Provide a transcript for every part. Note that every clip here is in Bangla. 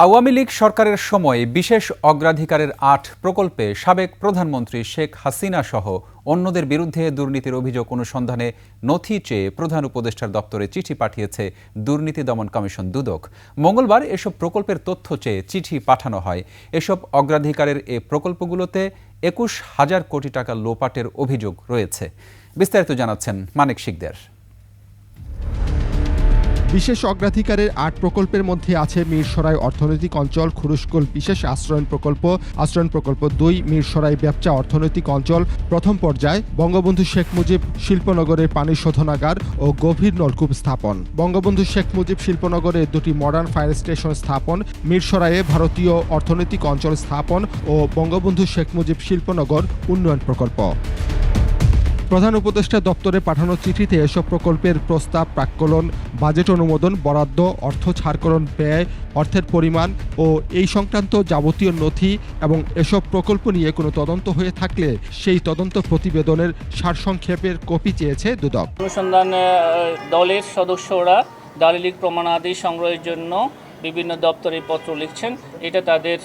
আওয়ামী লীগ সরকারের সময় বিশেষ অগ্রাধিকারের ৮ প্রকল্পে সাবেক প্রধানমন্ত্রী শেখ হাসিনা সহ অন্যদের বিরুদ্ধে দুর্নীতির অভিযোগ অনুসন্ধানে নথি চেয়ে প্রধান উপদেষ্টার দপ্তরে চিঠি পাঠিয়েছে দুর্নীতি দমন কমিশন দুদক। মঙ্গলবার এসব প্রকল্পের তথ্য চেয়ে চিঠি পাঠানো হয়। এসব অগ্রাধিকারের এ প্রকল্পগুলোতে ২১,০০০ কোটি টাকা লোপাটের অভিযোগ রয়েছে। বিস্তারিত জানাচ্ছেন মানিক শিকদার। বিশেষ অগ্রাধিকারের ৮ প্রকল্পের মধ্যে আছে মিরসরাই অর্থনৈতিক অঞ্চল খুরুশকুল বিশেষ আশ্রয়ণ প্রকল্প ২ মিরসরাই ব্যবচা অর্থনৈতিক অঞ্চল প্রথম পর্যায়, বঙ্গবন্ধু শেখ মুজিব শিল্পনগরের পানি শোধনাগার ও গভীর নলকূপ স্থাপন, বঙ্গবন্ধু শেখ মুজিব শিল্পনগরে ২টি মডার্ন ফায়ার স্টেশন স্থাপন, মিরসরাইয়ে ভারতীয় অর্থনৈতিক অঞ্চল স্থাপন ও বঙ্গবন্ধু শেখ মুজিব শিল্পনগর উন্নয়ন প্রকল্প। প্রধান উপদেষ্টা দপ্তরে পাঠানো চিঠিতে এসব প্রকল্পের প্রস্তাব, প্রাক্কলন, বাজেট অনুমোদন, বরাদ্দ, অর্থ ছাড়করণ, ব্যয়, অর্থের পরিমাণ ও এই সংক্রান্ত যাবতীয় নথি এবং এসব প্রকল্প নিয়ে কোনো তদন্ত হয়ে থাকলে সেই তদন্ত প্রতিবেদনের সারসংক্ষেপের কপি চেয়েছে দুদক। অনুসন্ধান দলের সদস্যরা দালিলিক প্রমাণাদি সংগ্রহের জন্য বিভিন্ন দপ্তরে পত্র লিখছেন, এটা তাদের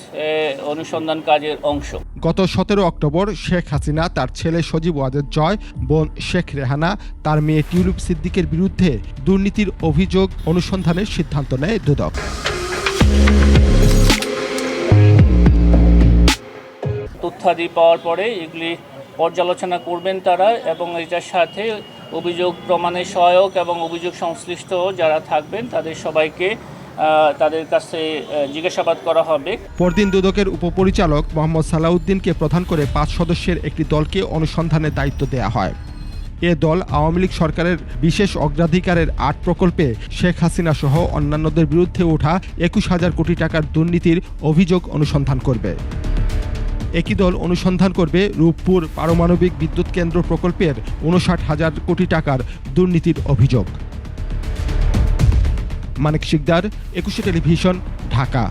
অনুসন্ধান কাজের অংশ। গত ১৭ অক্টোবর শেখ হাসিনা, তার ছেলে সজীব ওয়াজেদ জয়, বোন শেখ রেহানা, তার মেয়ে টিউলিপ সিদ্দিকের বিরুদ্ধে দুর্নীতির অভিযোগ অনুসন্ধানের সিদ্ধান্ত নেয় দুদক। তথ্যাদি পাওয়ার পরে এগুলি পর্যালোচনা করবেন তারা এবং এটার সাথে অভিযোগ প্রমাণের সহায়ক এবং অভিযোগ সংশ্লিষ্ট যারা থাকবেন তাদের সবাইকে তাদের কাছে জিজ্ঞাসাবাদ করা হবে। পরদিন দুদকের উপপরিচালক মোহাম্মদ সালাউদ্দিনকে প্রধান করে ৫ সদস্যের একটি দলকে অনুসন্ধানের দায়িত্ব দেয়া হয়। এ দল আওয়ামী লীগ সরকারের বিশেষ অগ্রাধিকারের ৮ প্রকল্পে শেখ হাসিনা সহ অন্যান্যদের বিরুদ্ধে ওঠা ২১,০০০ কোটি টাকার দুর্নীতির অভিযোগ অনুসন্ধান করবে। একই দল অনুসন্ধান করবে রূপপুর পারমাণবিক বিদ্যুৎ কেন্দ্র প্রকল্পের ৫৯,০০০ কোটি টাকার দুর্নীতির অভিযোগ। মানিক শিকদার, ২১ টেলিভিশন, ঢাকা।